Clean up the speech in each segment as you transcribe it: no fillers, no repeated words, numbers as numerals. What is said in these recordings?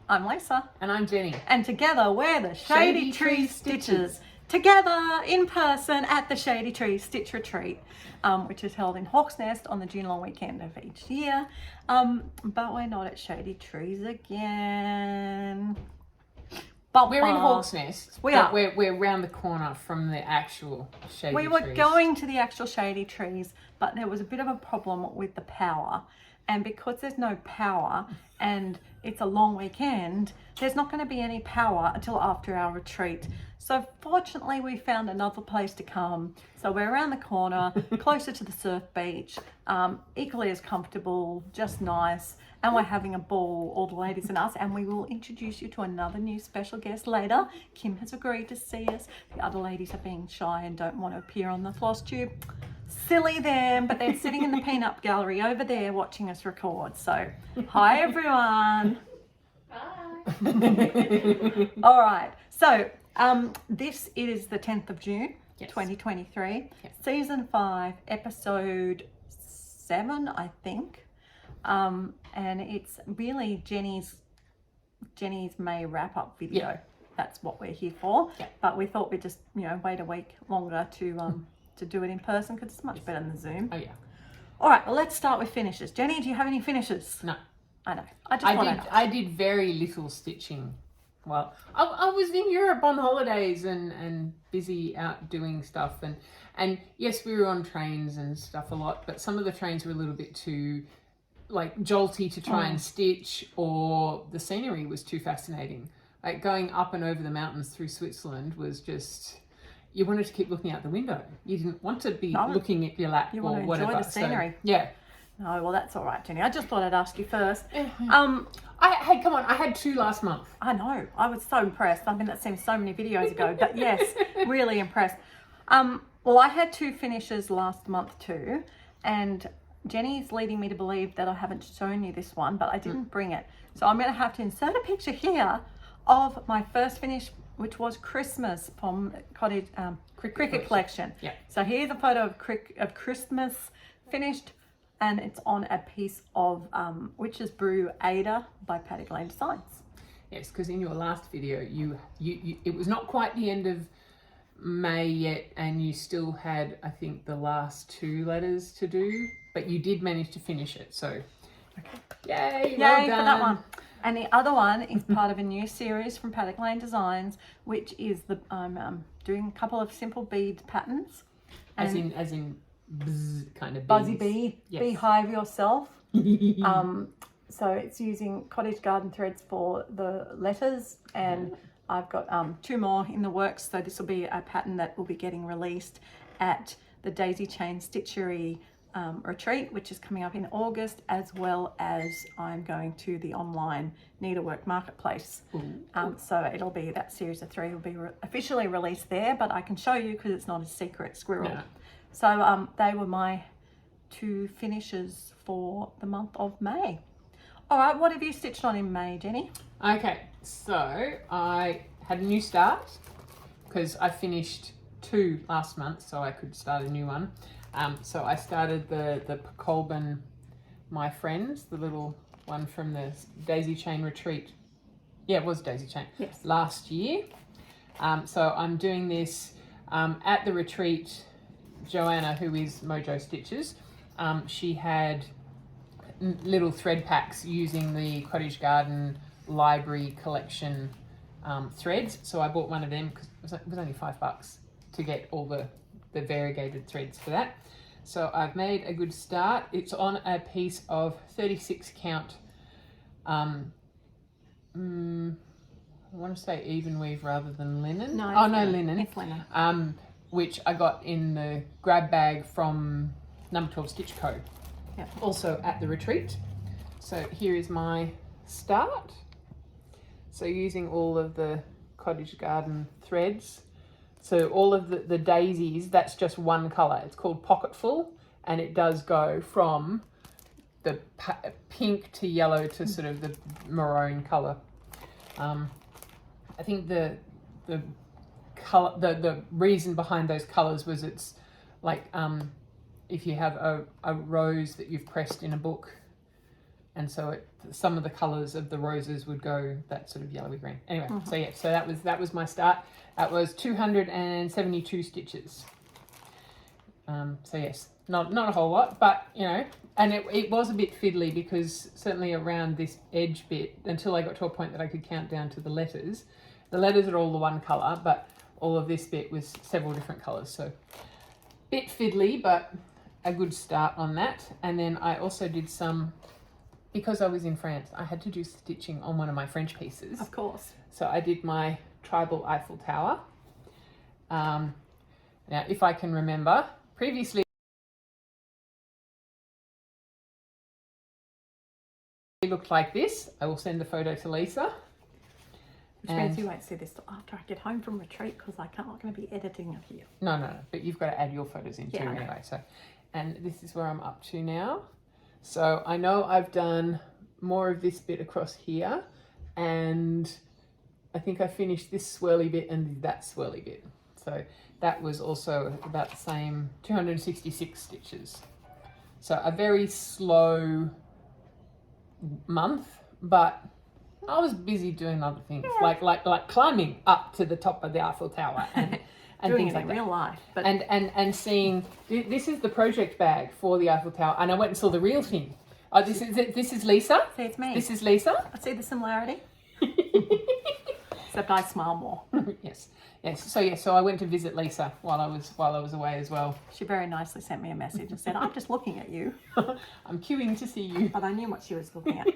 I'm Lisa. And I'm Jenny. And together we're the ShadyTreez Stitches. Together in person at the ShadyTreez Retreat, which is held in Hawk's Nest on the June long weekend of each year. But we're not at ShadyTreez again. But we're in Hawk's Nest. We're around the corner from the actual ShadyTreez. We were going to the actual ShadyTreez, but there was a bit of a problem with the power. And because there's no power and it's a long weekend, there's not going to be any power until after our retreat. So fortunately, we found another place to come. So we're around the corner, closer to the surf beach, equally as comfortable, just nice. And we're having a ball, all the ladies and us. And we will introduce you to another new special guest later. Kim has agreed to see us. The other ladies are being shy and don't want to appear on the Flosstube. Silly them, but they're sitting in the peanut gallery over there watching us record. So, hi everyone. Hi. All right. So, this is the 10th of June, yes. 2023, yes. Season 5, episode 7, I think. And it's really Jenny's May wrap-up video. Yeah. That's what we're here for. Yeah. But we thought we'd just, wait a week longer to do it in person because it's much better than Zoom. Oh yeah. All right, well, let's start with finishes. Jenny, do you have any finishes? No. I know. I did very little stitching. Well, I was in Europe on holidays and busy out doing stuff and yes, we were on trains and stuff a lot, but some of the trains were a little bit too jolty to try and stitch, or the scenery was too fascinating. Like going up and over the mountains through Switzerland was just, you wanted to keep looking out the window. You didn't want to be looking at your lap or whatever. You want to enjoy the scenery. So, yeah. No, well, that's all right, Jenny. I just thought I'd ask you first. Hey, come on. I had 2 last month. I know. I was so impressed. I mean, that seems so many videos ago, but yes, really impressed. Well, I had 2 finishes last month too, and Jenny's leading me to believe that I haven't shown you this one, but I didn't bring it. So I'm going to have to insert a picture here of my first finish, which was Christmas from Cottage Cricket Collection. Yeah. So here's a photo of Christmas finished, and it's on a piece of Witch's Brew Ada by Paddock Lane Designs. Yes, because in your last video, you it was not quite the end of May yet, and you still had, I think, the last 2 letters to do, but you did manage to finish it. So, okay. Yay! Well done. For that one. And the other one is part of a new series from Paddock Lane Designs, which is I'm doing a couple of simple bead patterns. As in bzz, kind of beads. Buzzy bee, yes. Beehive yourself. So it's using cottage garden threads for the letters, and I've got 2 more in the works. So this will be a pattern that will be getting released at the Daisy Chain Stitchery retreat, which is coming up in August, as well as I'm going to the online needlework marketplace. So it'll be that series of 3 will be officially released there, but I can show you because it's not a secret squirrel. No. So they were my 2 finishes for the month of May. All right, what have you stitched on in May, Jenny? Okay, so I had a new start because I finished 2 last month, so I could start a new one. So I started the Colburn My Friends, the little one from the Daisy Chain Retreat. Yeah, it was Daisy Chain. Yes. Last year. So I'm doing this at the retreat. Joanna, who is Mojo Stitches, she had little thread packs using the Cottage Garden Library Collection threads. So I bought one of them because it was only $5 to get all the variegated threads for that. So I've made a good start. It's on a piece of 36 count, I want to say even weave rather than linen. No, linen. It's linen. Which I got in the grab bag from Number 12 Stitch Co. Yep. Also at the retreat. So here is my start. So using all of the Cottage Garden threads. So all of the daisies, that's just one colour. It's called Pocketful, and it does go from the pink to yellow to sort of the maroon colour. I think the color, the reason behind those colours was it's like if you have a rose that you've pressed in a book and so some of the colours of the roses would go that sort of yellowy green. Anyway, so yeah, so that was my start. That was 272 stitches. So yes, not a whole lot, but you know, and it was a bit fiddly because certainly around this edge bit, until I got to a point that I could count down to the letters. The letters are all the one colour, but all of this bit was several different colours. So bit fiddly, but a good start on that. And then I also did some, because I was in France, I had to do stitching on one of my French pieces. Of course. So I did my tribal Eiffel Tower. Now, if I can remember, previously it looked like this. I will send the photo to Lisa. Which means you won't see this till after I get home from retreat because I'm not going to be editing it here. No, but you've got to add your photos in too Yeah, anyway. So, and this is where I'm up to now. So I know I've done more of this bit across here, and I think I finished this swirly bit and that swirly bit. So that was also about the same, 266 stitches. So a very slow month, but I was busy doing other things, like climbing up to the top of the Eiffel Tower and Doing things it like in that. real life. But And seeing, this is the project bag for the Eiffel Tower, and I went and saw the real thing. Oh, this is Lisa. see, it's me. This is Lisa. I see the similarity. Except I smile more. Yes. So I went to visit Lisa while I was away as well. She very nicely sent me a message and said, "I'm just looking at you." I'm queuing to see you. But I knew what she was looking at.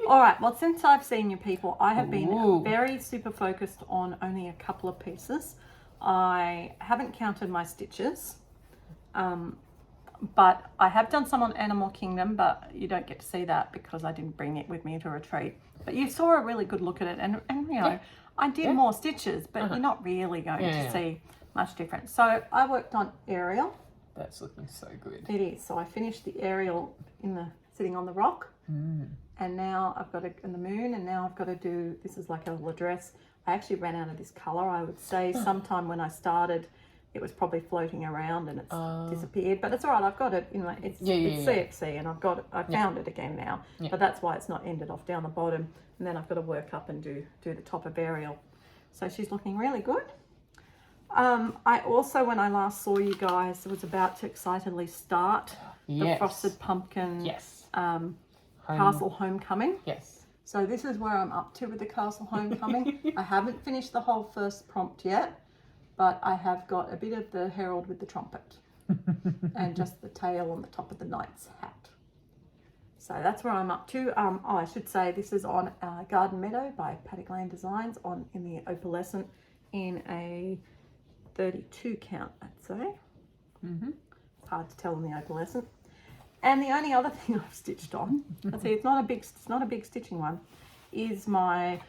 All right. Well, since I've seen you people, I have been very super focused on only a couple of pieces. I haven't counted my stitches, but I have done some on Animal Kingdom, but you don't get to see that because I didn't bring it with me to retreat. But you saw a really good look at it, and you know, I did more stitches, but you're not really going to see much difference. So I worked on Ariel. That's looking so good. It is. So I finished the Ariel sitting on the rock, and now I've got in the moon, and now I've got to do. This is like a little dress. I actually ran out of this color. I would say sometime when I started, it was probably floating around and it's disappeared. But it's all right. I've got it. You know, it's CFC, and I found it again now. Yeah. But that's why it's not ended off down the bottom. And then I've got to work up and do the top of Ariel. So she's looking really good. I also, when I last saw you guys, was about to excitedly start the frosted pumpkin castle homecoming. Yes. So this is where I'm up to with the castle homecoming. I haven't finished the whole first prompt yet, but I have got a bit of the herald with the trumpet and just the tail on the top of the knight's hat. So that's where I'm up to. I should say this is on Garden Meadow by Paddock Lane Designs in the opalescent in a 32 count, I'd say. It's hard to tell in the opalescent. And the only other thing I've stitched on, let's see, it's not a big stitching one, is my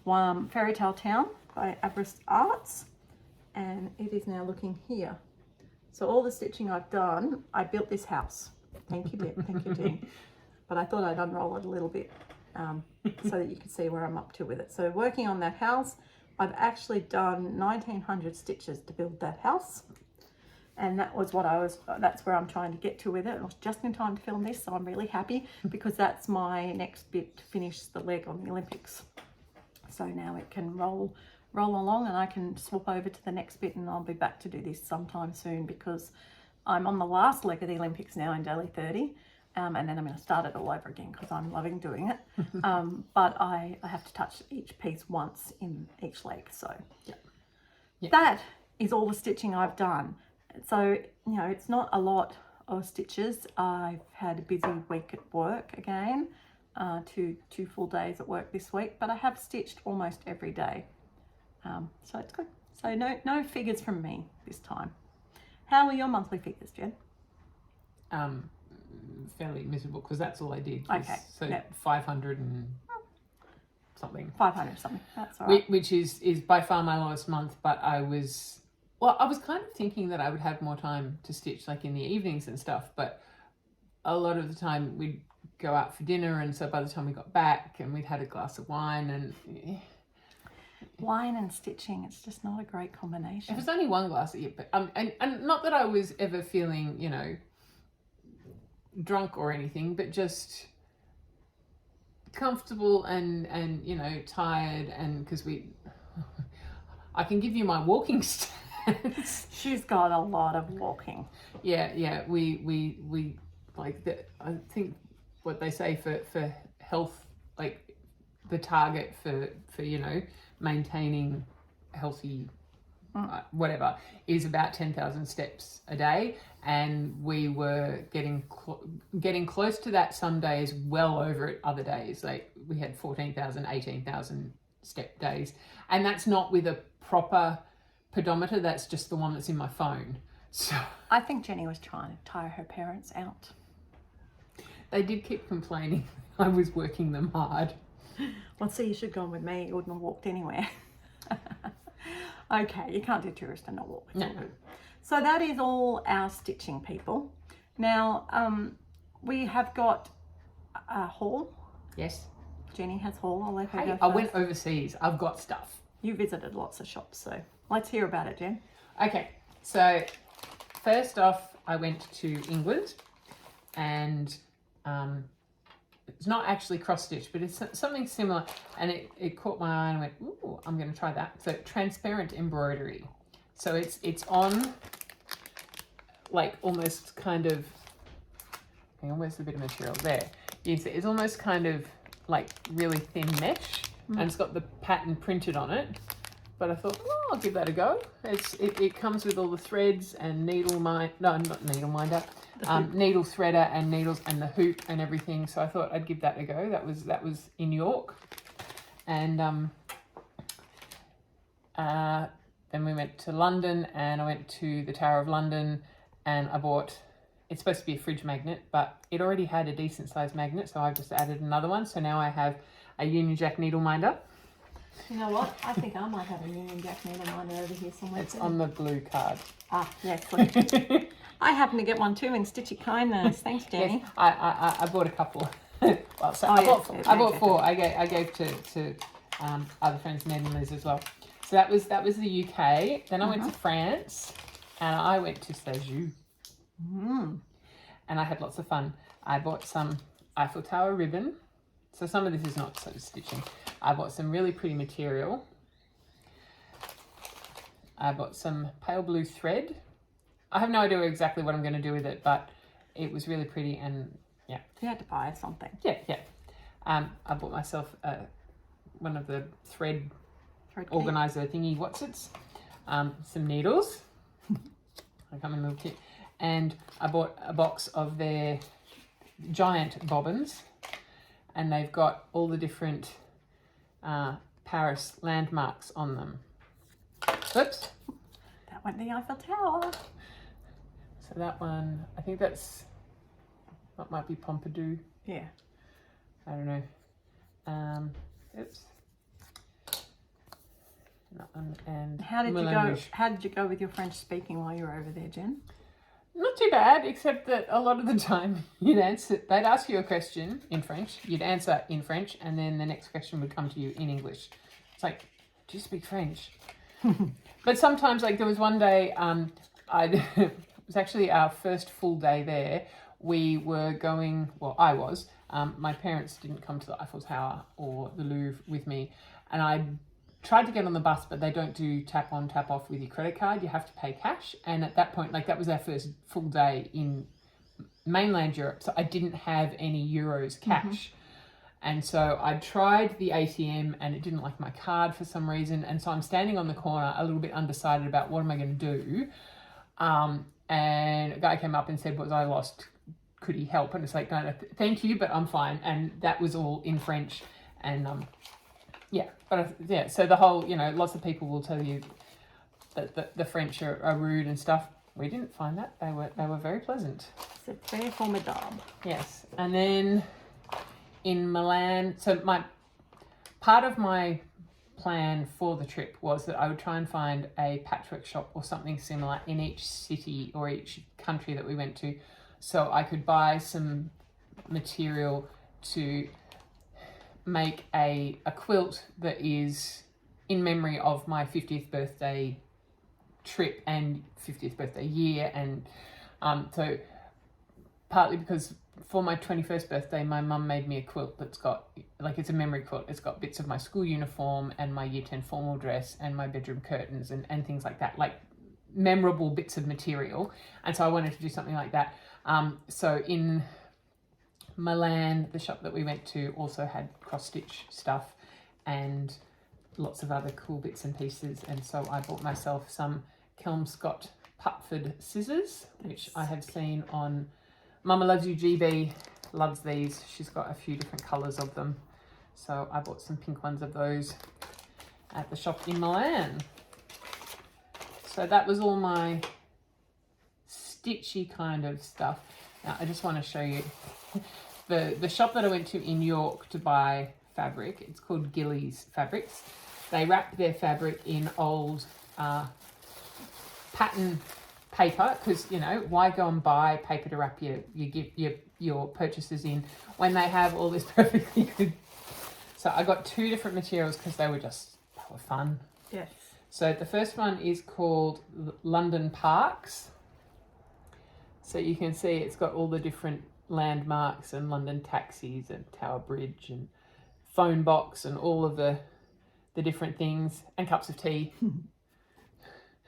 Fairy Tale Town by Abrist Arts, and it is now looking here. So all the stitching I've done, I built this house. Thank you, Dean. But I thought I'd unroll it a little bit so that you could see where I'm up to with it. So working on that house, I've actually done 1900 stitches to build that house. And that was that's where I'm trying to get to with it. It was just in time to film this, so I'm really happy because that's my next bit to finish the leg on the Olympics. So now it can roll along and I can swap over to the next bit, and I'll be back to do this sometime soon because I'm on the last leg of the Olympics now in Delhi 30. And then I'm going to start it all over again because I'm loving doing it. But I have to touch each piece once in each leg. So that is all the stitching I've done. So, you know, it's not a lot of stitches. I've had a busy week at work again, two full days at work this week, but I have stitched almost every day. So it's good. So no figures from me this time. How were your monthly figures, Jen? Fairly miserable because that's all I did. Okay. So 500 and something. 500 something. That's all right. Which is by far my lowest month, but I was kind of thinking that I would have more time to stitch like in the evenings and stuff, but a lot of the time we'd go out for dinner, and so by the time we got back and we'd had a glass of wine and wine and stitching, it's just not a great combination. It was only one glass a year, but and not that I was ever feeling, you know, drunk or anything, but just comfortable and you know, tired, and because I can give you my walking stance. She's got a lot of walking. Yeah, we like the, I think what they say for health, like the target for you know, maintaining healthy whatever is about 10,000 steps a day, and we were getting close to that some days, well over it other days. Like we had 14,000, 18,000 step days, and that's not with a proper pedometer, that's just the one that's in my phone. So I think Jenny was trying to tire her parents out. they did keep complaining I was working them hard. Well, see, you should have gone with me. You wouldn't have walked anywhere. Okay, you can't do tourist and not walk. No. So that is all our stitching, people. Now, we have got a haul. Yes. Jenny has haul. I'll let her Hey, go I first. went overseas. I've got stuff. You visited lots of shops, so let's hear about it, Jen. Okay, so first off, I went to England, and it's not actually cross stitch, but it's something similar, and it caught my eye and I went, ooh, I'm going to try that. So transparent embroidery. So it's on like almost kind of, hang on, where's the bit of material there? You can see it's almost kind of like really thin mesh, and it's got the pattern printed on it. But I thought, oh, I'll give that a go. It comes with all the threads and needle threader and needles and the hoop and everything. So I thought I'd give that a go. That was in York, and then we went to London, and I went to the Tower of London, and I bought. It's supposed to be a fridge magnet, but it already had a decent sized magnet, so I've just added another one. So now I have a Union Jack needle minder. You know what? I think I might have a Union Jack needle minder over here somewhere. It's on the blue card. Ah, yes. I happen to get one too in Stitchy Kindness. Thanks, Jenny. Yes, I bought a couple. Well, so Oh, I yes, bought four. I gave to other friends, Ned and Liz as well. So that was the UK. Then I went to France, and I went to Sajou. And I had lots of fun. I bought some Eiffel Tower ribbon. So some of this is not sort of stitching. I bought some really pretty material. I bought some pale blue thread. I have no idea exactly what I'm going to do with it, but it was really pretty, and yeah. You had to buy something. Yeah. I bought myself one of the thread key. organizer thingy whatsits, some needles. I come in a little kit, and I bought a box of their giant bobbins, and they've got all the different Paris landmarks on them. Oops. That went the Eiffel Tower. So that one, I think that might be Pompidou. Yeah. I don't know. Oops. That one, and How did Moulin you go? Rouge. How did you go with your French speaking while you were over there, Jen? Not too bad, except that a lot of the time they'd ask you a question in French, you'd answer in French, and then the next question would come to you in English. It's like, do you speak French? But sometimes, like there was one day, it was actually our first full day there. We were going, well, I was, my parents didn't come to the Eiffel Tower or the Louvre with me, and I tried to get on the bus, but they don't do tap on, tap off with your credit card. You have to pay cash. And at that point, like that was our first full day in mainland Europe. So I didn't have any euros cash. And so I tried the ATM and it didn't like my card for some reason. And so I'm standing on the corner a little bit undecided about what am I going to do. And a guy came up and said, was I lost? Could he help? And it's like, no, thank you, but I'm fine. And that was all in French. And so the whole, lots of people will tell you that the French are rude and stuff. We didn't find that. They were very pleasant. C'est très formidable. Yes. And then in Milan, so part of my plan for the trip was that I would try and find a patchwork shop or something similar in each city or each country that we went to, so I could buy some material to make a quilt that is in memory of my 50th birthday trip and 50th birthday year. And so partly because for my 21st birthday, my mum made me a quilt that's got, like, it's a memory quilt. It's got bits of my school uniform and my year 10 formal dress and my bedroom curtains and things like that, like memorable bits of material. And so I wanted to do something like that. So in Milan, the shop that we went to also had cross stitch stuff and lots of other cool bits and pieces. And so I bought myself some Kelmscott Pupford scissors, which I had seen on Mama Loves You GB, loves these. She's got a few different colours of them. So I bought some pink ones of those at the shop in Milan. So that was all my stitchy kind of stuff. Now I just want to show you the shop that I went to in York to buy fabric. It's called Gillies Fabrics. They wrap their fabric in old pattern paper, because, you know, why go and buy paper to wrap your purchases in when they have all this perfectly good. So I got two different materials because they were fun. Yes. So the first one is called London Parks. So you can see it's got all the different landmarks and London taxis and Tower Bridge and phone box and all of the different things and cups of tea.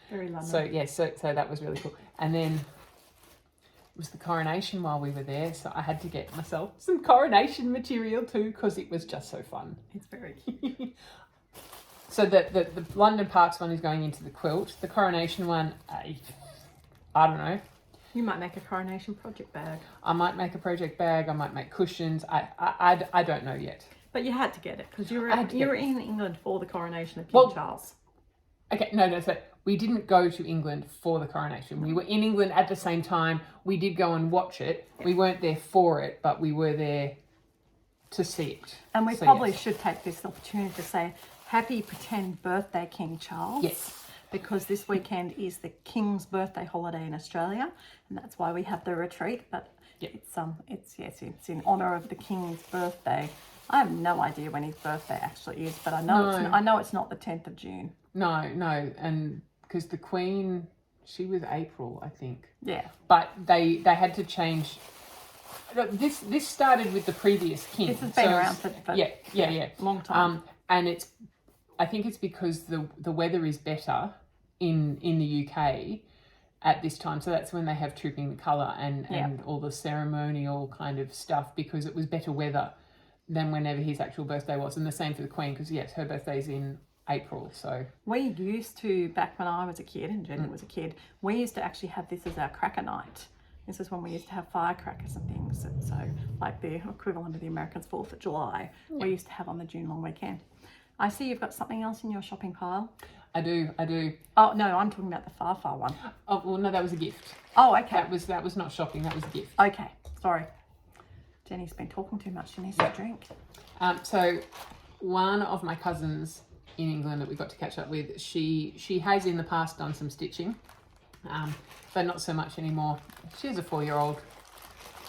Very London. So yeah, so that was really cool. And then it was the coronation while we were there, so I had to get myself some coronation material too because it was just so fun. It's very cute. So the London Parks one is going into the quilt. The coronation one, I don't know. You might make a coronation project bag. I might make a project bag. I might make cushions. I don't know yet. But you had to get it because you were in England for the coronation of King Charles. Okay, no. So we didn't go to England for the coronation. We were in England at the same time. We did go and watch it. Yeah. We weren't there for it, but we were there to see it. And we probably should take this opportunity to say happy pretend birthday, King Charles. Yes. Because this weekend is the King's birthday holiday in Australia, and that's why we have the retreat. But it's in honour of the King's birthday. I have no idea when his birthday actually is, but I know it's not the 10th of June. No, and because the Queen, she was April, I think. Yeah. But they had to change. This started with the previous king. This has been around for long time. And I think it's because the weather is better in the UK at this time, so that's when they have Trooping the Colour and all the ceremonial kind of stuff, because it was better weather than whenever his actual birthday was. And the same for the Queen, because yes, her birthday's in April. So we used to, back when I was a kid and Jenny was a kid, we used to actually have this as our cracker night. This is when we used to have firecrackers and things, so like the equivalent of the Americans' 4th of July, we used to have on the June long weekend. I see you've got something else in your shopping pile. I do. Oh no, I'm talking about the far one. Oh well, no, that was a gift. Oh, okay. That was not shopping. That was a gift. Okay, sorry. Jenny's been talking too much. She needs a drink. So one of my cousins in England that we got to catch up with, she has in the past done some stitching, but not so much anymore. She has a 4-year-old.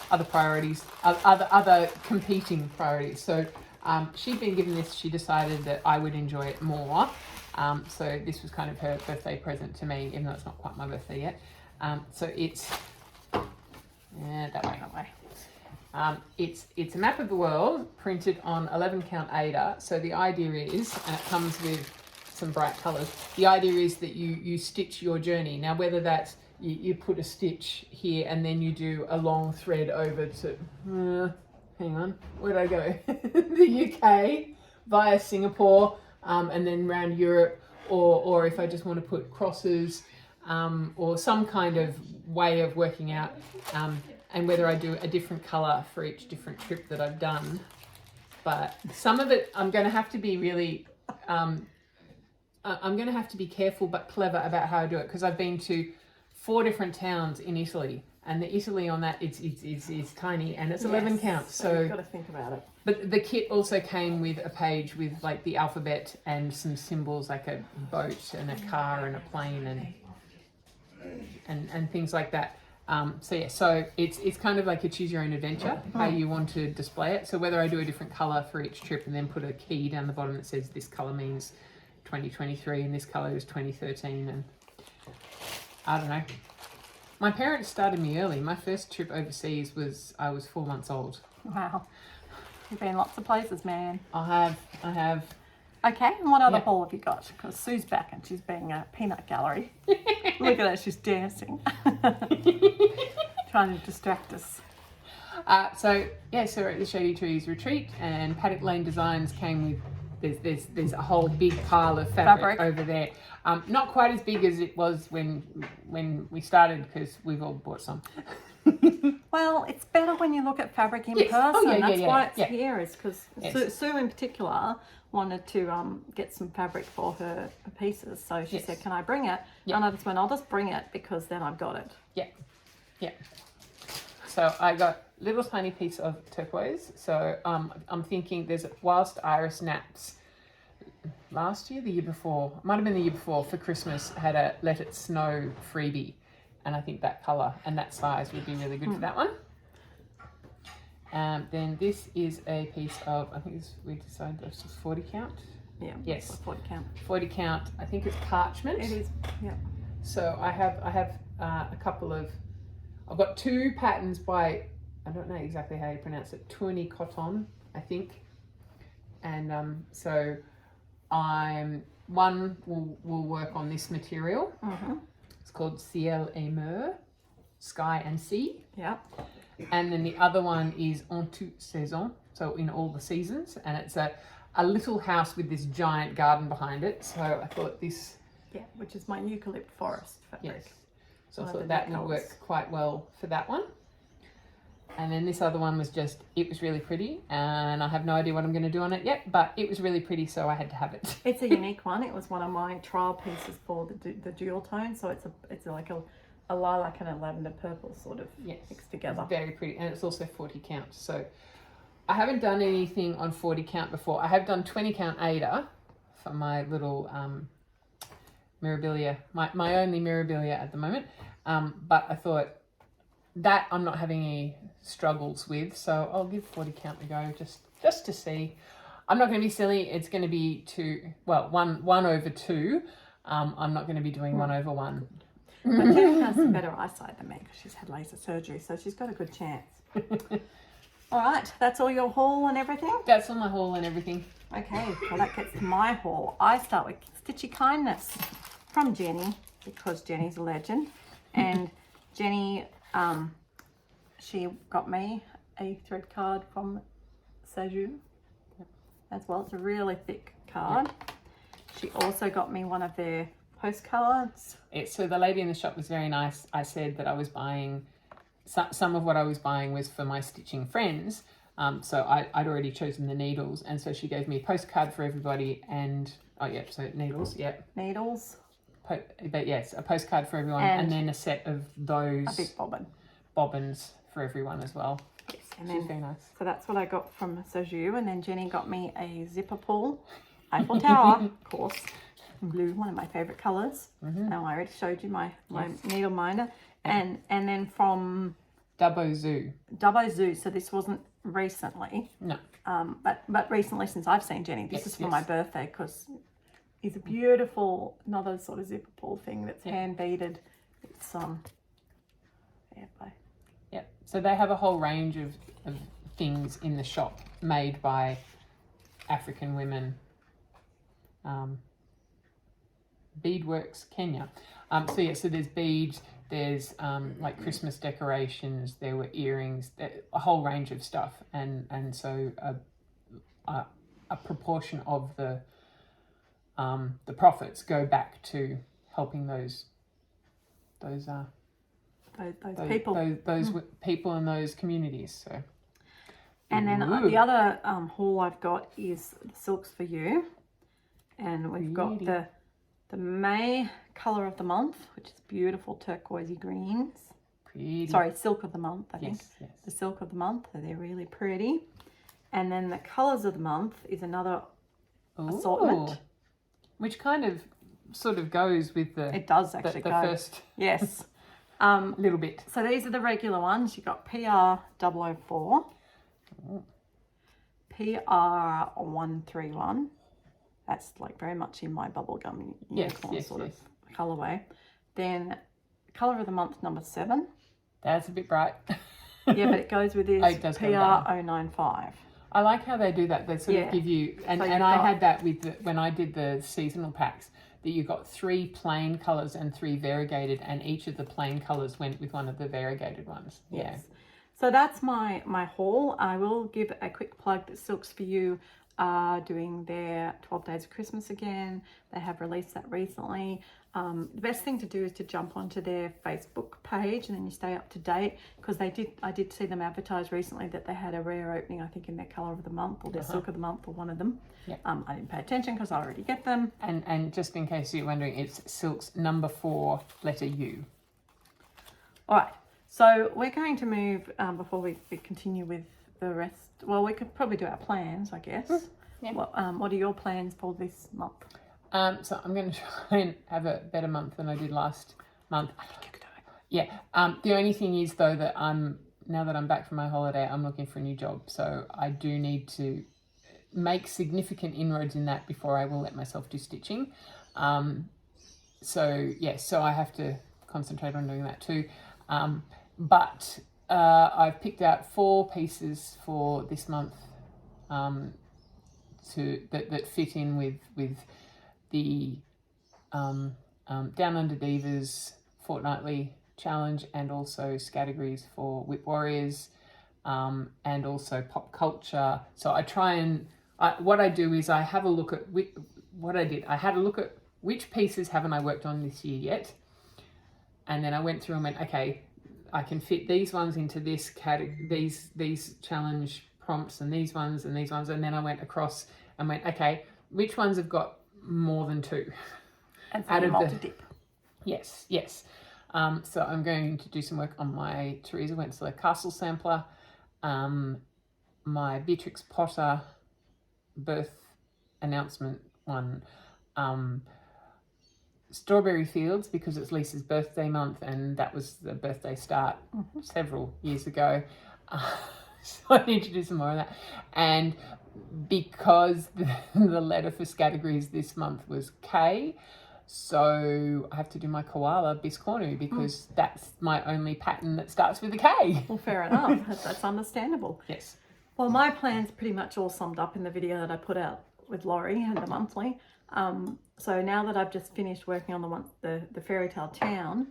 Other priorities, other competing priorities. So. She'd been given this, she decided that I would enjoy it more. So this was kind of her birthday present to me, even though it's not quite my birthday yet. So it's, that way. It's a map of the world printed on 11 count Aida. So the idea is, and it comes with some bright colours, the idea is that you stitch your journey. Now, whether that's, you put a stitch here and then you do a long thread over to, hang on, where'd I go? The UK via Singapore, and then around Europe, or if I just want to put crosses, or some kind of way of working out, and whether I do a different colour for each different trip that I've done. But some of it, I'm going to have to be really, I'm going to have to be careful but clever about how I do it, because I've been to 4 different towns in Italy. And the Italy on that is tiny, and it's 11 counts. So you've got to think about it. But the kit also came with a page with like the alphabet and some symbols, like a boat and a car and a plane and things like that. So it's kind of like a choose your own adventure, how you want to display it. So whether I do a different colour for each trip and then put a key down the bottom that says this colour means 2023 and this colour is 2013, and I don't know. My parents started me early. My first trip overseas I was 4 months old. Wow. You've been lots of places, man. I have. Okay, and what other Yeah. haul have you got? Because Sue's back and she's being a peanut gallery. Look at her, she's dancing. Trying to distract us. So we're at the ShadyTreez Retreat, and Paddock Lane Designs came with, there's a whole big pile of fabric over there. Not quite as big as it was when we started, because we've all bought some. Well, it's better when you look at fabric in Yes. person. Oh, yeah, That's yeah, why it's yeah. here, is because Yes. Sue in particular wanted to get some fabric for her pieces. So she Yes. said, can I bring it? Yeah. And I just went, I'll just bring it because then I've got it. Yeah. So I got a little tiny piece of turquoise. So I'm thinking there's whilst Iris Naps last year, the year before, might have been the year before, for Christmas, had a Let It Snow freebie. And I think that colour and that size would be really good for that one. Then this is a piece of, I think we decided that's just 40 count. Yeah. Yes. 40 count. 40 count. I think it's parchment. It is. Yeah. So I have a couple of, I've got two patterns by, I don't know exactly how you pronounce it, Tuni Cotton, I think. And so one will work on this material. Mm-hmm. It's called Ciel et Mer, Sky and Sea. Yeah. And then the other one is En toute saison, so in all the seasons. And it's a little house with this giant garden behind it. So I thought this... Yeah, which is my eucalypt forest fabric. Yes. So I One of thought the that neck would colours. work quite well for that one. And then this other one was just, it was really pretty. And I have no idea what I'm going to do on it yet, but it was really pretty, so I had to have it. It's a unique one. It was one of my trial pieces for the dual tone. So it's like a lilac and a lavender purple sort of Yes. mixed together. It's very pretty, and it's also 40 count. So I haven't done anything on 40 count before. I have done 20 count Ada for my little Mirabilia, my only Mirabilia at the moment. But I thought that I'm not having any struggles with, so I'll give 40 count a go just to see. I'm not going to be silly. It's going to be one over two. I'm not going to be doing 1 over 1. But Jenny has better eyesight than me because she's had laser surgery, so she's got a good chance. All right, that's all your haul and everything? That's on my haul and everything. Okay, well that gets to my haul. I start with Stitchy Kindness from Jenny, because Jenny's a legend. And Jenny, she got me a thread card from Saju as well. It's a really thick card. She also got me one of their postcards. So the lady in the shop was very nice. I said that I was buying, some of what I was buying was for my stitching friends. So I'd already chosen the needles. And so she gave me a postcard for everybody and, so needles, Needles. But yes, a postcard for everyone. And then a set of those A big bobbin. bobbins for everyone as well. Yes, and She's then, very nice. so that's what I got from Saju. And then Jenny got me a zipper pull, Eiffel Tower, of course, blue, one of my favourite colours. Now I already showed you my needle minder. And then from Dubbo Zoo. Dubbo Zoo, so this wasn't recently. No. But recently since I've seen Jenny. This is for my birthday, because it's a beautiful, another sort of zipper pull thing that's hand beaded. It's So they have a whole range of things in the shop made by African women. Beadworks Kenya. So there's beads, there's like Christmas decorations, there were earrings, a whole range of stuff, and so a proportion of the profits go back to helping those people. Those people in those communities. So. And then the other haul I've got is the Silks for You. And we've got the May colour of the month, which is beautiful turquoisey greens. Pretty. Sorry, silk of the month, I think. Yes. The silk of the month, they're really pretty. And then the colours of the month is another assortment. Which kind of sort of goes with the... It does actually the go. first Yes. little bit. So these are the regular ones. You've got PR 004, PR 131. That's like very much in my bubblegum unicorn sort of colourway. Then colour of the month number 7. That's a bit bright. Yeah, but it goes with this It does go down. PR095. I like how they do that. They sort Yeah. of give you, and, So and you've I got- had that with when I did the seasonal packs, that you got 3 plain colours and 3 variegated, and each of the plain colours went with one of the variegated ones. Yes. So that's my haul. I will give a quick plug that Silks For You are doing their 12 Days of Christmas again. They have released that recently. The best thing to do is to jump onto their Facebook page, and then you stay up to date, because I did see them advertise recently that they had a rare opening, I think, in their colour of the month or their silk of the month, or one of them. Yep. I didn't pay attention because I already get them. And just in case you're wondering, it's Silk's number 4, letter U. All right, so we're going to move before we continue with the rest. Well, we could probably do our plans, I guess. Yeah. What are your plans for this month? So I'm going to try and have a better month than I did last month. I think you could do it. Yeah. The only thing is, though, that now that I'm back from my holiday, I'm looking for a new job. So I do need to make significant inroads in that before I will let myself do stitching. So I have to concentrate on doing that too. But I've picked out 4 pieces for this month that fit in with the Down Under Divas fortnightly challenge, and also categories for Whip Warriors, and also pop culture. So I try and what I do is I have a look at what I did. I had a look at which pieces haven't I worked on this year yet, and then I went through and went, okay, I can fit these ones into this category, these challenge prompts, and these ones, and then I went across and went, okay, which ones have got more than 2? And so you multi-dip. Yes. So I'm going to do some work on my Teresa Wentzler Castle sampler, my Beatrix Potter birth announcement one, Strawberry Fields, because it's Lisa's birthday month, and that was the birthday start several years ago. So I need to do some more of that. And because the letter for categories this month was K, so I have to do my koala Biscornu, because that's my only pattern that starts with a K. Well, fair enough. That's understandable. Yes. Well, my plan's pretty much all summed up in the video that I put out with Laurie and the monthly. So now that I've just finished working on the Fairy Tale Town,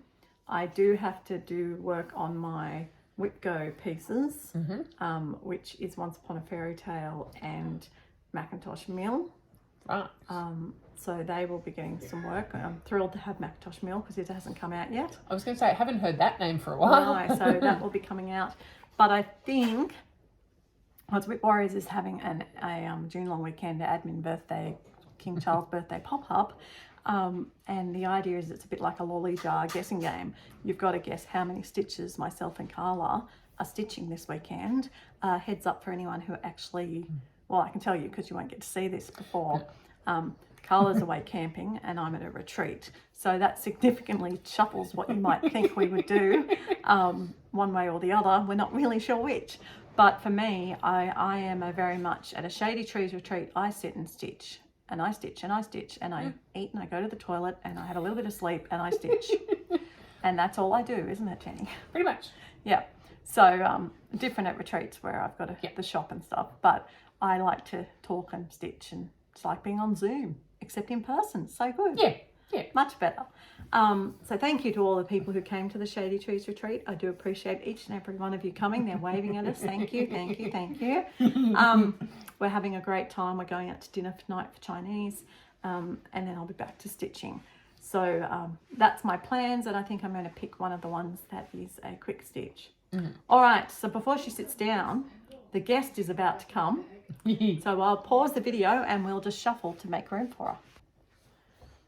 I do have to do work on my Whip Go pieces, which is Once Upon a Fairy Tale and Macintosh Mill. Right. So they will be getting some work. I'm thrilled to have Macintosh Mill because it hasn't come out yet. I was going to say, I haven't heard that name for a while. No, so that will be coming out. But I think Whip Warriors is having a June long weekend admin birthday, King Charles birthday pop-up. And the idea is it's a bit like a lolly jar guessing game. You've got to guess how many stitches myself and Carla are stitching this weekend. Heads up for anyone who actually, well, I can tell you because you won't get to see this before. Carla's away camping and I'm at a retreat. So that significantly shuffles what you might think we would do one way or the other. We're not really sure which. But for me, I am very much at a ShadyTreez Retreat. I sit and stitch. And I stitch and I stitch and I eat and I go to the toilet and I have a little bit of sleep and I stitch. And that's all I do, isn't it, Jenny? Pretty much. Yeah. So different at retreats where I've got the shop and stuff. But I like to talk and stitch, and it's like being on Zoom, except in person. So good. Yeah. Much better. So thank you to all the people who came to the ShadyTreez Retreat. I do appreciate each and every one of you coming. They're waving at us. Thank you, thank you, thank you. We're having a great time. We're going out to dinner tonight for Chinese, and then I'll be back to stitching. So that's my plans, and I think I'm going to pick one of the ones that is a quick stitch. All right, so before she sits down, the guest is about to come. So I'll pause the video and we'll just shuffle to make room for her.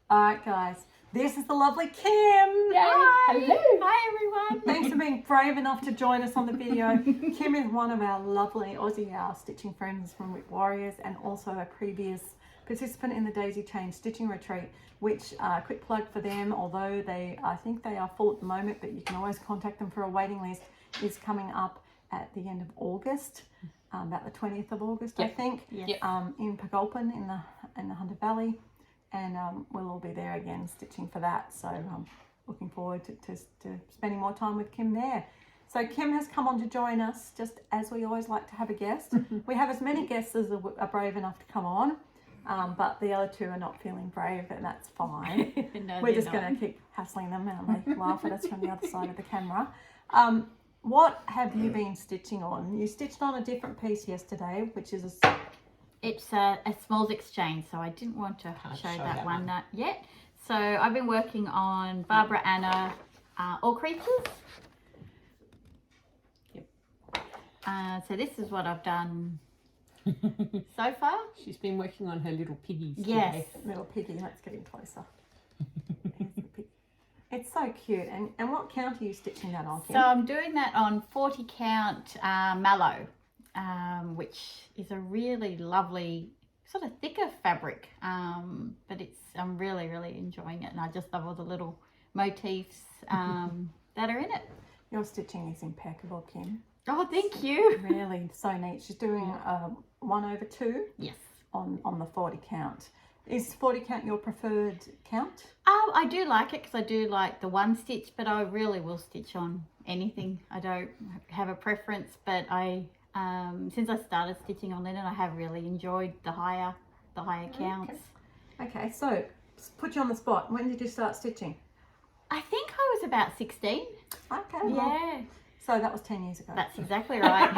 All right, guys, this is the lovely Kim. Yay. Hi. Hello. Hi, everyone. Thanks for being brave enough to join us on the video. Kim is one of our lovely Aussie stitching friends from Whip Warriors, and also a previous participant in the Daisy Chain Stitching Retreat, which, quick plug for them, although I think they are full at the moment, but you can always contact them for a waiting list, is coming up at the end of August, about the 20th of August, I think, in Pagolpin in the Hunter Valley. And we'll all be there again stitching for that. So looking forward to spending more time with Kim there. So Kim has come on to join us, just as we always like to have a guest. We have as many guests as are brave enough to come on, but the other two are not feeling brave, and that's fine. No, We're just going to keep hassling them, and they laugh at us from the other side of the camera. What have you been stitching on? You stitched on a different piece yesterday, which is It's a smalls exchange, so I didn't want to show that one yet. So I've been working on Barbara Anna All Creatures. So this is what I've done so far. She's been working on her little piggies Yes. today. little piggy. Let's get in closer. There's the pig. It's so cute. And what count are you stitching that on, Kim? So I'm doing that on 40 count mallow, which is a really lovely sort of thicker fabric, but I'm really enjoying it, and I just love all the little motifs that are in it. Your stitching is impeccable, Kim. Oh, thank you. Really, so neat. She's doing 1/2 Yes. on the 40 count. Is 40 count your preferred count? Oh, I do like it because I do like the one stitch, but I really will stitch on anything. I don't have a preference, but I since I started stitching on linen, I have really enjoyed the higher counts. Okay, so put you on the spot. When did you start stitching? I think I was about 16. Okay, well, Yeah, so that was 10 years ago. that's exactly right.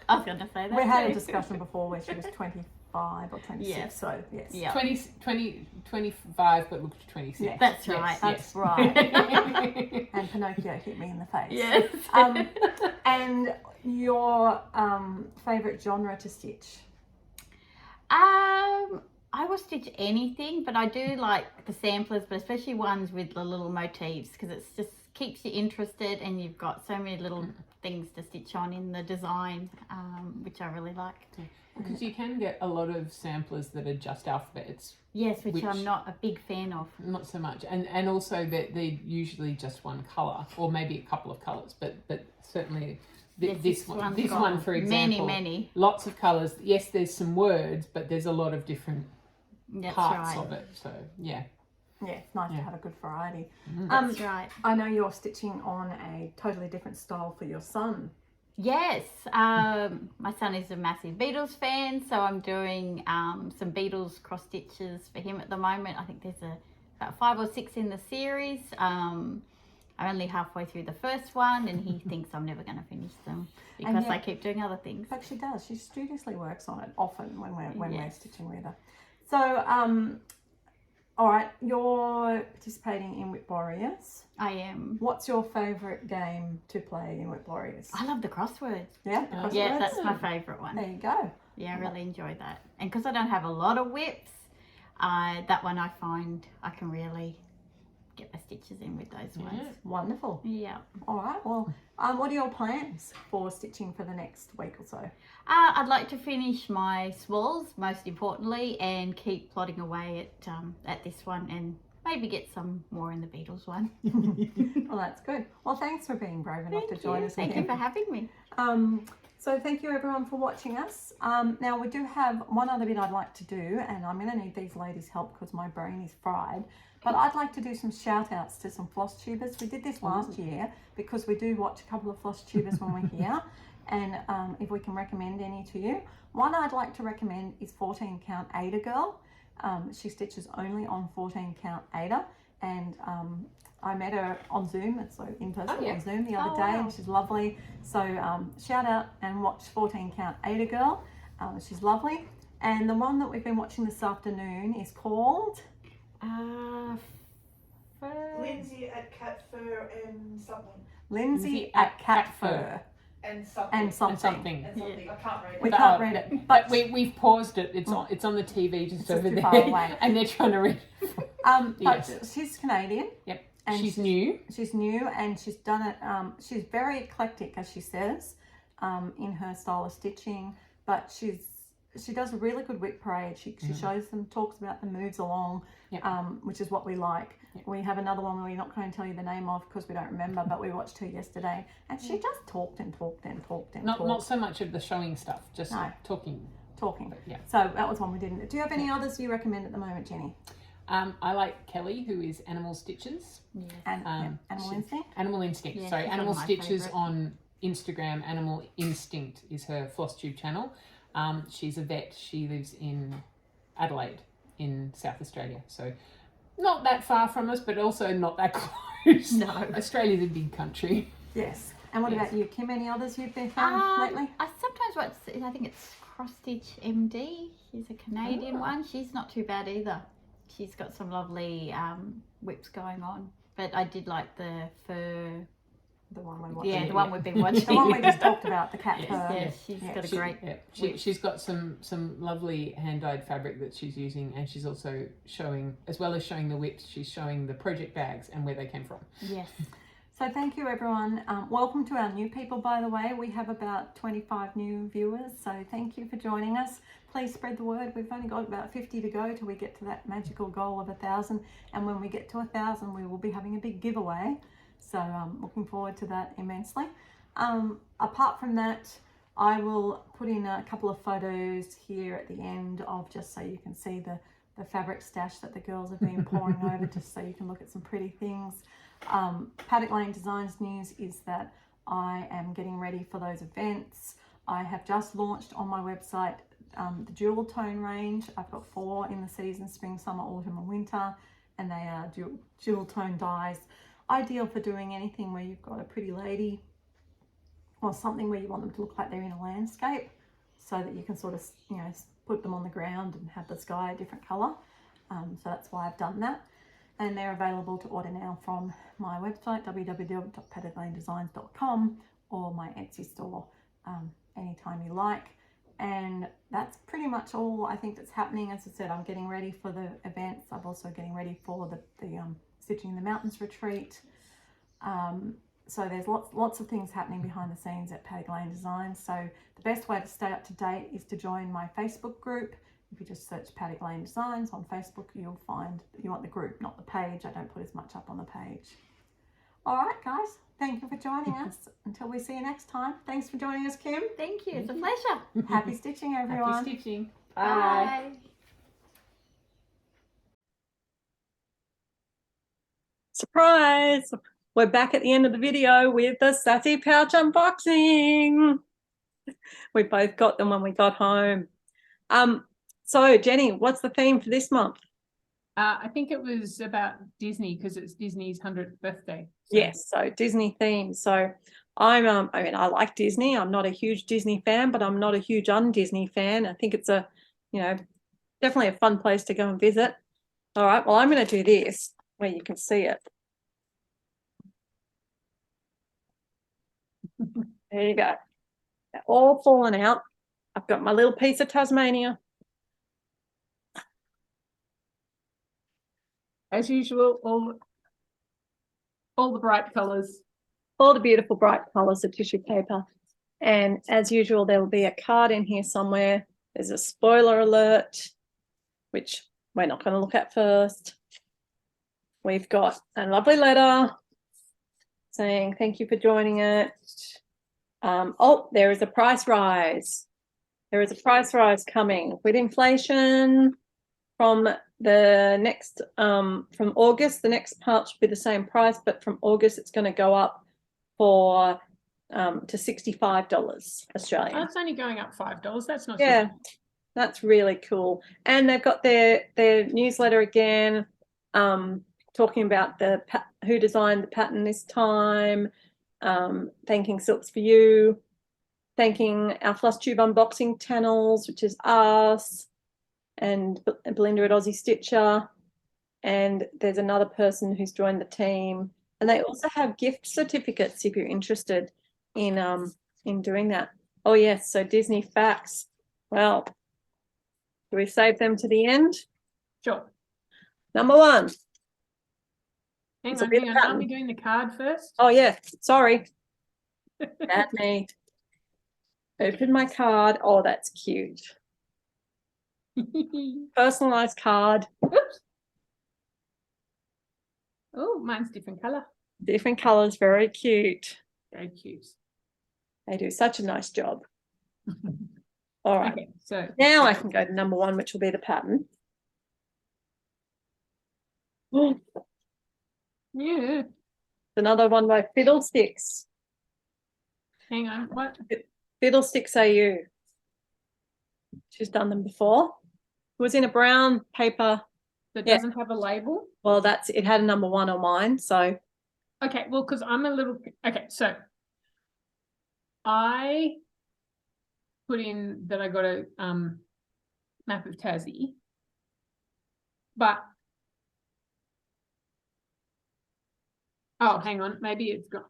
I was going to say that. We had a too. discussion before where she was 25 or 26, Yes. so yes. Yeah. 25 but looked 26. Yeah. That's Yes, right. That's yes. right. And Pinocchio hit me in the face. Yes. And your favourite genre to stitch? I will stitch anything, but I do like the samplers, but especially ones with the little motifs, because it just keeps you interested, and you've got so many little things to stitch on in the design, which I really like. Because you can get a lot of samplers that are just alphabets. Yes, which I'm not a big fan of. Not so much, and also that they're usually just one colour or maybe a couple of colours, but certainly this one for example, many. Lots of colours. Yes, there's some words, but there's a lot of different That's parts right. of it. So yeah, Yeah, it's nice to have a good variety. That's right. I know you're stitching on a totally different style for your son. Yes, my son is a massive Beatles fan, so I'm doing some Beatles cross stitches for him at the moment. I think there's about 5 or 6 in the series. I'm only halfway through the first one, and he thinks I'm never going to finish them because I keep doing other things. But she does. She studiously works on it often when we're Yes. stitching with her. So, all right, you're participating in Whip Warriors. I am. What's your favourite game to play in Whip Warriors? I love the crosswords. Yeah, the Yeah, crosswords? that's my favourite one. There you go. Yeah, I really enjoy that. And because I don't have a lot of whips, that one I find I can really get my stitches in with those ones. Wonderful. Yeah. All right, well, what are your plans for stitching for the next week or so? I'd like to finish my swirls, most importantly, and keep plodding away at this one, and maybe get some more in the Beatles one. Well, that's good. Well, thanks for being brave enough to join us. Thank you for having me. So thank you everyone for watching us. Now we do have one other bit I'd like to do, and I'm going to need these ladies' help because my brain is fried. But I'd like to do some shout outs to some floss tubers. We did this last year because we do watch a couple of floss tubers when we're here. And if we can recommend any to you. One I'd like to recommend is 14 count Ada Girl. She stitches only on 14 count Ada, and I met her on Zoom, so in person on Zoom the other day, and she's lovely. So shout out and watch 14 count Ada Girl. She's lovely. And the one that we've been watching this afternoon is called Lindsay at Cat Fur and something. Lindsay at Cat Fur. And something. And something. something. And something. I can't read it. We can't read it, But we've paused it. It's on the TV just over too there, far away. and they're trying to read it. But she's Canadian. Yep. And she's new. She's new, and she's done it. She's very eclectic, as she says, in her style of stitching. But she does a really good whip parade. She shows them, talks about them, moves along, which is what we like. Yep. We have another one we're not going to tell you the name of because we don't remember, but we watched her yesterday, and she just talked and talked and talked and talked. Not so much of the showing stuff, just talking. Talking. But, yeah. So that was one we didn't. Do you have any others you recommend at the moment, Jenny? I like Kelly, who is Animal Stitches. Yes. And Animal Instinct. Animal Instinct. Yeah, Sorry, she's Animal one of my Stitches favourite. on Instagram. Animal Instinct is her Flosstube channel. She's a vet. She lives in Adelaide in South Australia. So not that far from us, but also not that close. No. Australia's a big country. Yes. And what Yes. about you, Kim? Any others you've been found lately? I sometimes watch, I think it's Cross Stitch MD. She's a Canadian one. She's not too bad either. She's got some lovely whips going on. But I did like the fur. The one we're watching. Yeah, the one we've been watching. The one we just talked about, the cat Yes. fur. Yeah, she's got a great. She's got some lovely hand dyed fabric that she's using, and she's also showing, as well as showing the whips, she's showing the project bags and where they came from. Yes. So thank you, everyone. Welcome to our new people, by the way. We have about 25 new viewers, so thank you for joining us. Please spread the word. We've only got about 50 to go till we get to that magical goal of 1,000, and when we get to 1,000, we will be having a big giveaway. So looking forward to that immensely. Apart from that, I will put in a couple of photos here at the end of, just so you can see the fabric stash that the girls have been pouring over, just so you can look at some pretty things. Paddock Lane Design's news is that I am getting ready for those events. I have just launched on my website the dual tone range. I've got 4 in the season: spring, summer, autumn and winter, and they are dual tone dyes. Ideal for doing anything where you've got a pretty lady or something where you want them to look like they're in a landscape, so that you can sort of, you know, put them on the ground and have the sky a different colour. So that's why I've done that. And they're available to order now from my website, www.paddocklanedesigns.com, or my Etsy store, anytime you like. And that's pretty much all I think that's happening. As I said, I'm getting ready for the events. I'm also getting ready for the Stitching in the Mountains retreat. So there's lots of things happening behind the scenes at Paddock Lane Design. So the best way to stay up to date is to join my Facebook group. If you just search Paddock Lane Designs on Facebook, you'll find, you want the group, not the page. I don't put as much up on the page. All right, guys, thank you for joining us. Until we see you next time. Thanks for joining us, Kim. Thank you. It's a pleasure. Happy stitching, everyone. Happy stitching. Bye. Surprise! We're back at the end of the video with the Sassy Pouch unboxing. We both got them when we got home. So Jenny, what's the theme for this month? I think it was about Disney, because it's Disney's 100th birthday. So. Yes, so Disney theme. So I mean, I like Disney. I'm not a huge Disney fan, but I'm not a huge un-Disney fan. I think it's definitely a fun place to go and visit. All right, well, I'm going to do this where you can see it. There you go. They're all fallen out. I've got my little piece of Tasmania. As usual, all the bright colours. All the beautiful bright colours of tissue paper. And as usual, there will be a card in here somewhere. There's a spoiler alert, which we're not going to look at first. We've got a lovely letter saying thank you for joining it. Oh, there is a price rise. There is a price rise coming with inflation from the next from August. The next pouch will be the same price, but from August it's going to go up to $65 Australian. Oh, it's only going up $5. That's not That's really cool. And they've got their newsletter again, talking about who designed the pattern this time, thanking Silks for You, thanking our Flosstube unboxing channels, which is us, and Belinda at Aussie Stitcher, and there's another person who's joined the team. And they also have gift certificates if you're interested in doing that. Oh yes, so Disney facts. Well, do we save them to the end? Sure. Number 1. Hang It's a on. bit of Aren't pattern. we doing the card first? Oh yeah, sorry. Bad me. Open my card. Oh, that's cute. Personalized card. Oops. Oh, mine's different colour. Different colors, very cute. Very cute. They do such a nice job. All right. Okay, so Now I can go to number 1, which will be the pattern. Yeah. Another one by Fiddlesticks. Hang on. What? Fiddlesticks AU. She's done them before. It was in a brown paper. That Yeah. doesn't have a label? Well, it had a number 1 on mine, so Okay, well, because I'm a little, okay, so I put in that I got a map of Tassie, but oh, hang on, maybe it's got,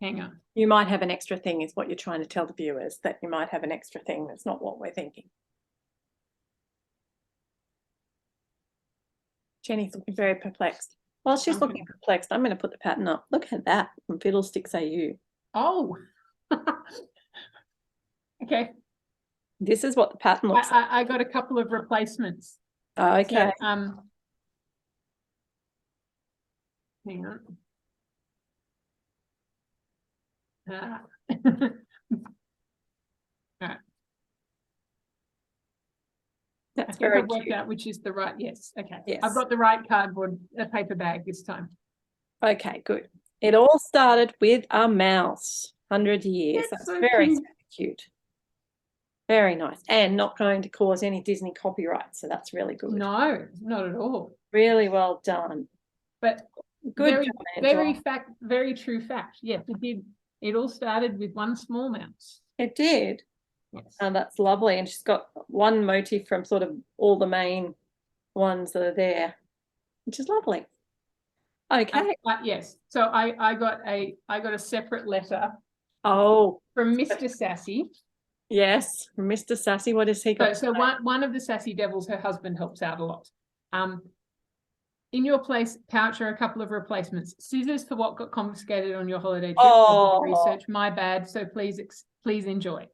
hang on. you might have an extra thing is what you're trying to tell the viewers, that you might have an extra thing. That's not what we're thinking. Jenny's looking very perplexed. While she's Okay. looking perplexed, I'm going to put the pattern up. Look at that from Fiddlesticks AU. Oh, okay. This is what the pattern looks like. I got a couple of replacements. Oh, okay. So, hang on. Alright. I That's think very I've worked cute. out which is the right, yes, okay. Yes. I've got the right cardboard, paper bag this time. Okay, good. It all started with a mouse, 100 years. That's That's so very cute. cute. Very nice. And not going to cause any Disney copyright. So that's really good. No, not at all. Really well done. But Good very, job, Angela. very true fact. Yes, it did. It all started with one small mouse. It did. Yes. And that's lovely. And she's got one motif from sort of all the main ones that are there, which is lovely. Okay. Yes. So I got a separate letter Oh, from Mr. Sassy. yes. From Mr. Sassy, what has he got? So one of the Sassy Devils, her husband helps out a lot. In your place, pouch are a couple of replacements. Scissors for what got confiscated on your holiday trip. Oh. Research, my bad. So please enjoy.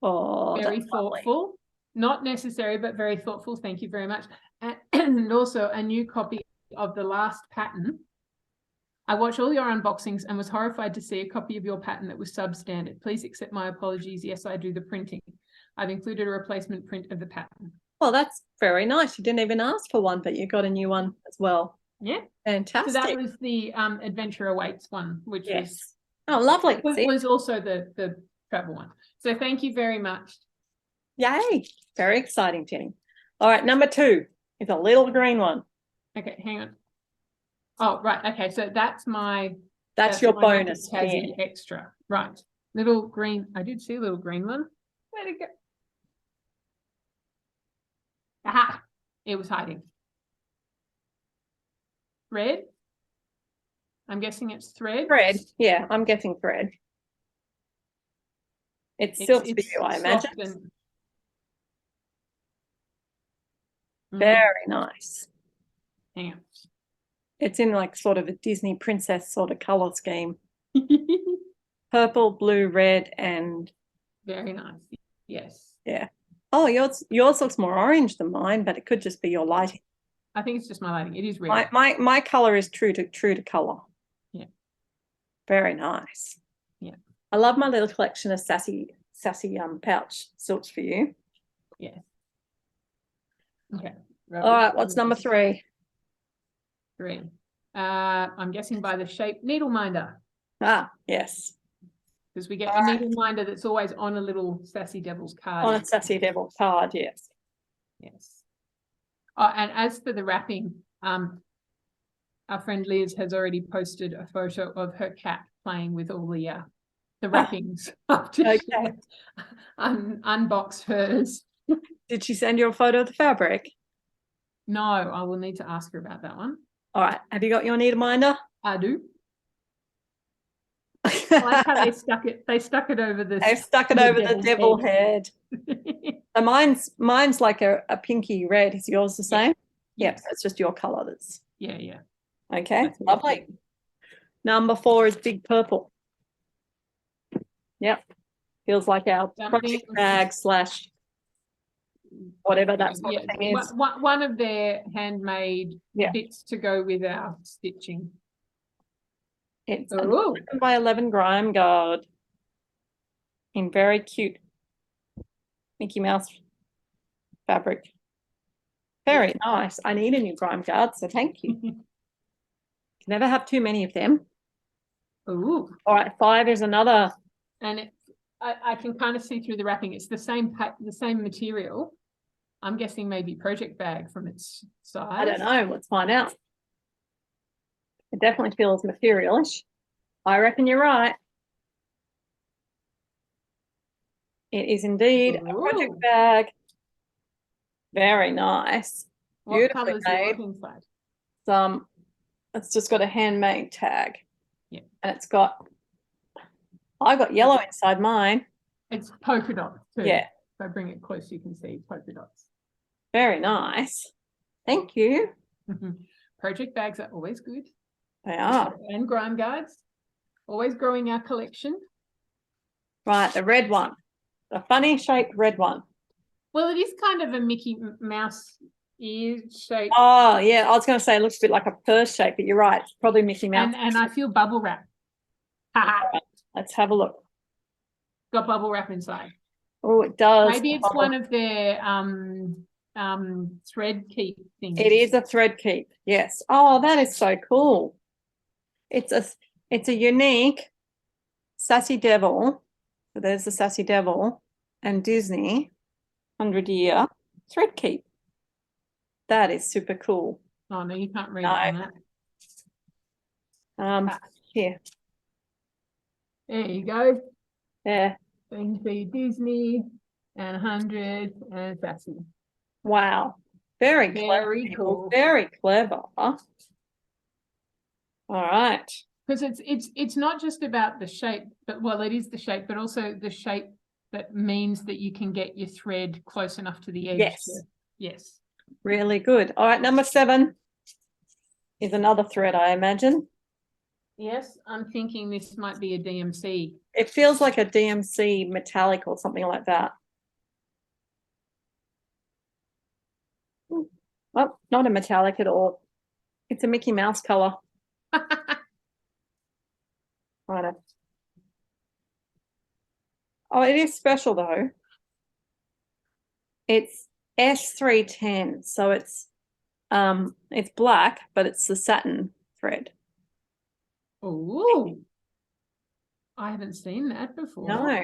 Oh, Very that's lovely. thoughtful. Not necessary, but very thoughtful. Thank you very much. And also a new copy of the last pattern. I watched all your unboxings and was horrified to see a copy of your pattern that was substandard. Please accept my apologies. Yes, I do the printing. I've included a replacement print of the pattern. Well, that's very nice. You didn't even ask for one, but you got a new one as well. Yeah. Fantastic. So that was the Adventure Awaits one, which Yes. Oh, lovely. was also the travel one. So thank you very much. Yay. Very exciting, Jenny. All right, number 2 is a little green one. Okay, hang on. Oh, right. Okay, so that's your my bonus. Tassie extra. Right. Little green. I did see a little green one. Where'd it go? Aha! It was hiding. Thread. I'm guessing it's thread. Thread. Yeah, I'm guessing thread. It's silk for you, I imagine. Very nice. Hang on. It's in like sort of a Disney princess sort of color scheme. Purple, blue, red, and very nice. Yes. Yeah. Oh, yours looks more orange than mine, but it could just be your lighting. I think it's just my lighting. It is red. My color is true to color. Yeah. Very nice. Yeah. I love my little collection of sassy pouch silks for you. Yeah. Okay. Right. All right. What's number 3? 3. I'm guessing by the shape needle minder. Ah, yes. Because we get a needle minder that's always on a little Sassy Devils card. On a Sassy Devil card, yes. Yes. Oh, and as for the wrapping, our friend Liz has already posted a photo of her cat playing with all the wrappings. Okay. Unbox hers. Did she send you a photo of the fabric? No, I will need to ask her about that one. All right. Have you got your needle minder? I do. I like how they stuck it over the. They've stuck it over the devil head. So mine's like a pinky red. Is yours the same? Yep. So it's just your color that's. Yeah. Okay. That's Lovely. Number 4 is big purple. Yep. Feels like our project bag / whatever that sort of thing is. One of their handmade bits to go with our stitching. It's 11 by 11 grime guard in very cute Mickey Mouse fabric. Very nice. I need a new grime guard, so thank you. Can never have too many of them. Ooh. All right, 5 is another. And I can kind of see through the wrapping. It's the same material. I'm guessing maybe project bag from its size. I don't know. Let's find out. It definitely feels materialish. I reckon you're right. It is indeed a project Ooh. bag. Very nice. What Beautifully colour is made. yours inside? It's just got a handmade tag. Yeah. And it's got, I got yellow inside mine. It's polka dots too. Yeah. If I bring it close, you can see polka dots. Very nice. Thank you. Project bags are always good. They are. And grime guards. Always growing our collection. Right, the red one. The funny shaped red one. Well, it is kind of a Mickey Mouse ear shape. Oh, yeah. I was going to say it looks a bit like a purse shape, but you're right. It's probably Mickey Mouse. And I feel bubble wrap. Let's have a look. Got bubble wrap inside. Oh, it does. Maybe it's one of their thread keep things. It is a thread keep. Yes. Oh, that is so cool. It's a unique Sassy Devil. So there's the Sassy Devil and Disney 100-year thread keep. That is super cool. Oh no, you can't read it on that. Here. There you go. There. So you can see Disney and 100 and Sassy. Wow. Very clever. Very cool. Very clever. All right. Because it's not just about the shape, but well, it is the shape, but also the shape that means that you can get your thread close enough to the edge. Yes. Yes. Really good. All right, number 7 is another thread, I imagine. Yes, I'm thinking this might be a DMC. It feels like a DMC metallic or something like that. Well, not a metallic at all. It's a Mickey Mouse color. Right. Oh, it is special though. It's S310, so it's black, but it's the satin thread. Oh, I haven't seen that before. No,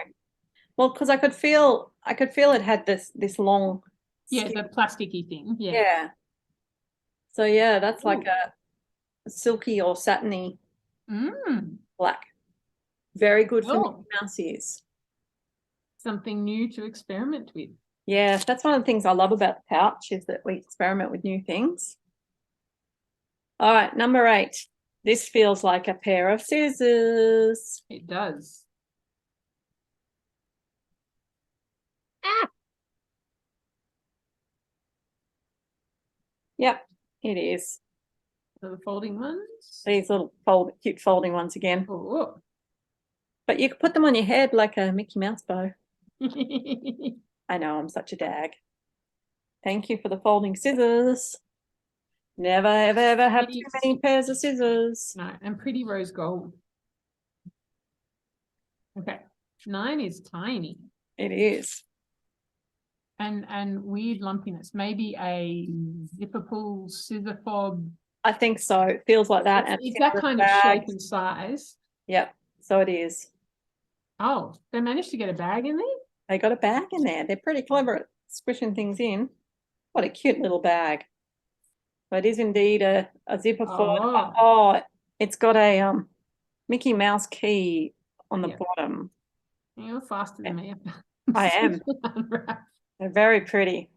well, because I could feel it had this long. Yeah, skin. the plasticky thing. Yeah. Yeah. So yeah, that's like a silky or satiny black. Very good for Mickey Mouse ears. Something new to experiment with. Yeah, that's one of the things I love about the pouch is that we experiment with new things. All right, number 8. This feels like a pair of scissors. It does. Yep, it is. So the folding ones. These little cute folding ones again. Oh. But you could put them on your head like a Mickey Mouse bow. I know, I'm such a dag. Thank you for the folding scissors. Never, ever, ever have too many pairs of scissors. No, and pretty rose gold. Okay, 9 is tiny. It is. And weird lumpiness. Maybe a zipper pull, scissor fob. I think so. It feels like that. It's that kind of shape and size. Yep, so it is. Oh, they managed to get a bag in there? They got a bag in there. They're pretty clever at squishing things in. What a cute little bag. But it is indeed a zipper fob. Oh, it's got a Mickey Mouse key on the bottom. You're faster than me. I am. They're very pretty.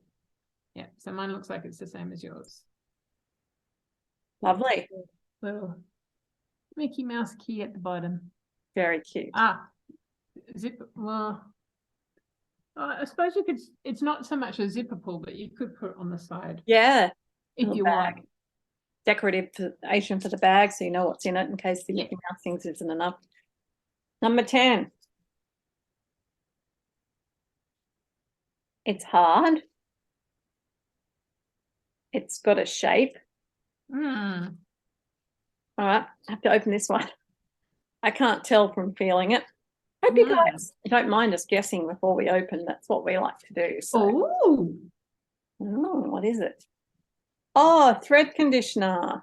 Yeah, so mine looks like it's the same as yours. Lovely. Little Mickey Mouse key at the bottom. Very cute. Zip. Well, I suppose you could. It's not so much a zipper pull, but you could put it on the side. Yeah. If you want. Decoration for the bag, so you know what's in it in case the Mickey Mouse things isn't enough. Number 10. It's hard. It's got a shape. All right, I have to open this one. I can't tell from feeling it. Hope you guys don't mind us guessing before we open. That's what we like to do. So. Oh, Oh, what is it? Oh, thread conditioner.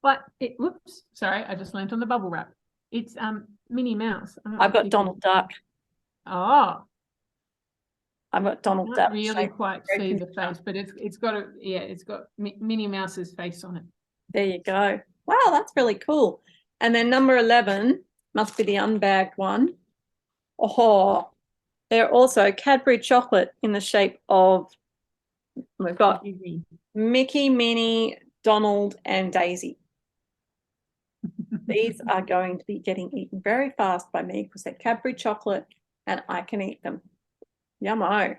But it, whoops, sorry, I just leant on the bubble wrap. It's Minnie Mouse. I don't know I've if got you Donald can- Duck. Oh, I've got Donald I Duck. can't really shaped quite thread see the conditioner. face, but it's got a it's got Minnie Mouse's face on it. There you go. Wow, that's really cool. And then number 11 must be the unbagged one. Oh, they're also Cadbury chocolate in the shape of, we've got Easy. Mickey, Minnie, Donald, and Daisy. These are going to be getting eaten very fast by me because they're Cadbury chocolate and I can eat them. Yummo.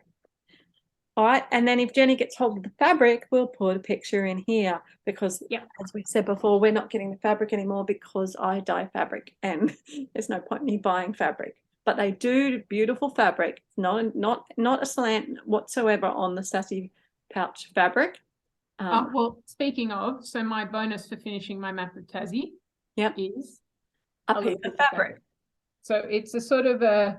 All right, and then if Jenny gets hold of the fabric, we'll put a picture in here because, as we said before, we're not getting the fabric anymore because I dye fabric and there's no point in me buying fabric. But they do beautiful fabric, not a slant whatsoever on the Sassy Pouch fabric. Well, speaking of, so my bonus for finishing my map of Tassie is a piece of fabric. So it's a sort of a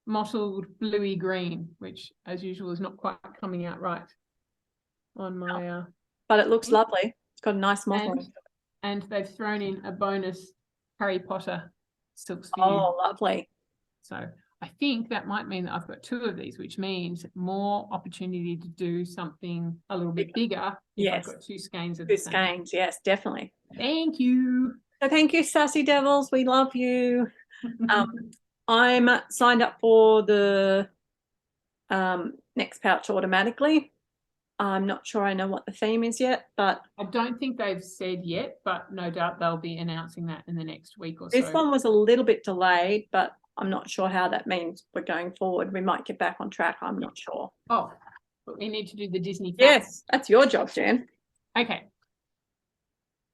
mottled bluey green, which as usual is not quite coming out right on my but it looks lovely. It's got a nice mottle. And they've thrown in a bonus Harry Potter silk sphere. Oh, lovely. So I think that might mean that I've got 2 of these, which means more opportunity to do something a little bit bigger. If I've got 2 skeins of the same. 2 skeins, yes, definitely. Thank you. So thank you, Sassy Devils. We love you. I'm signed up for the next pouch automatically. I'm not sure I know what the theme is yet, but I don't think they've said yet, but no doubt they'll be announcing that in the next week or this so. one was a little bit delayed, but I'm not sure how that means we're going forward. We might get back on track. I'm not sure. Oh, but we need to do the Disney facts. Yes, that's your job, Jen. Okay.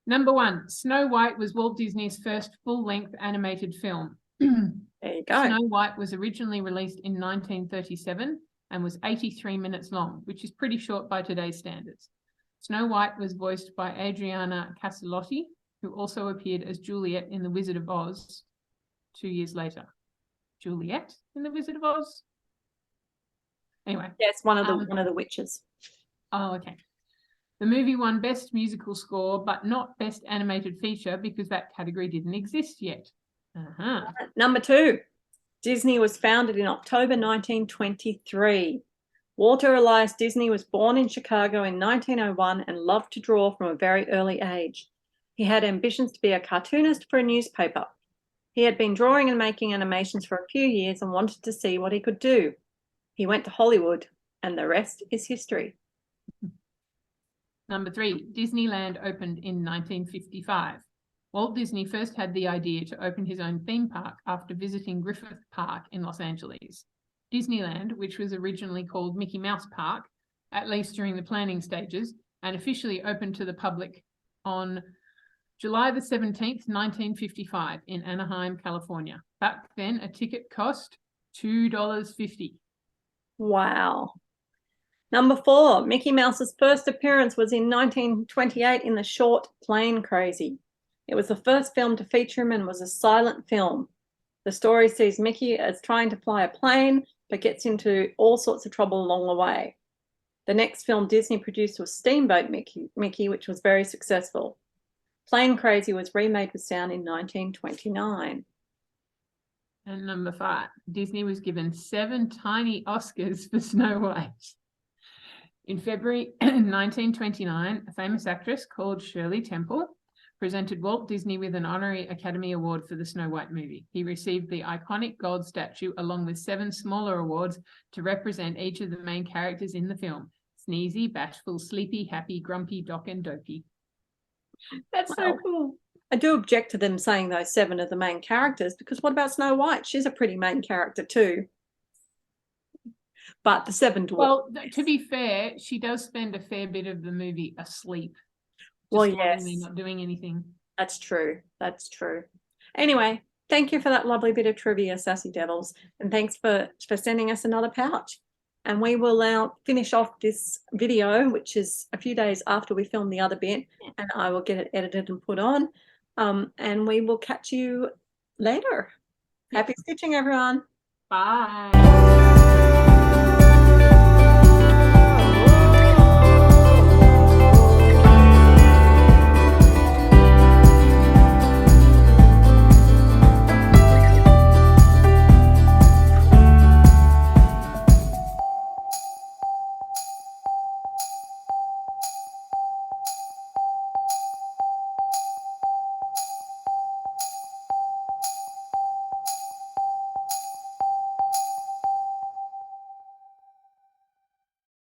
Number 1, Snow White was Walt Disney's first full-length animated film. There you go. Snow White was originally released in 1937 and was 83 minutes long, which is pretty short by today's standards. Snow White was voiced by Adriana Caselotti, who also appeared as Juliet in The Wizard of Oz 2 years later. Juliet in The Wizard of Oz? Anyway. Yes, one of the witches. Oh, okay. The movie won Best Musical Score, but not Best Animated Feature because that category didn't exist yet. Number 2, Disney was founded in October 1923. Walter Elias Disney was born in Chicago in 1901 and loved to draw from a very early age. He had ambitions to be a cartoonist for a newspaper. He had been drawing and making animations for a few years and wanted to see what he could do. He went to Hollywood, and the rest is history. Number 3, Disneyland opened in 1955. Walt Disney first had the idea to open his own theme park after visiting Griffith Park in Los Angeles. Disneyland, which was originally called Mickey Mouse Park, at least during the planning stages, and officially opened to the public on July the 17th, 1955 in Anaheim, California. Back then, a ticket cost $2.50. Wow. Number 4, Mickey Mouse's first appearance was in 1928 in the short Plane Crazy. It was the first film to feature him and was a silent film. The story sees Mickey as trying to fly a plane, but gets into all sorts of trouble along the way. The next film Disney produced was Steamboat Mickey, which was very successful. Plane Crazy was remade with sound in 1929. And number 5, Disney was given 7 tiny Oscars for Snow White. In February 1929, a famous actress called Shirley Temple presented Walt Disney with an honorary Academy Award for the Snow White movie. He received the iconic gold statue along with 7 smaller awards to represent each of the main characters in the film: Sneezy, Bashful, Sleepy, Happy, Grumpy, Doc, and Dopey. That's so cool. I do object to them saying those 7 are the main characters, because what about Snow White? She's a pretty main character too. But the 7 dwarfs. Well, to be fair, she does spend a fair bit of the movie asleep. Well, yes. Not doing anything. That's true. That's true. Anyway, thank you for that lovely bit of trivia, Sassy Devils. And thanks for sending us another pouch. And we will now finish off this video, which is a few days after we film the other bit, and I will get it edited and put on. And we will catch you later. Happy stitching, everyone. Bye.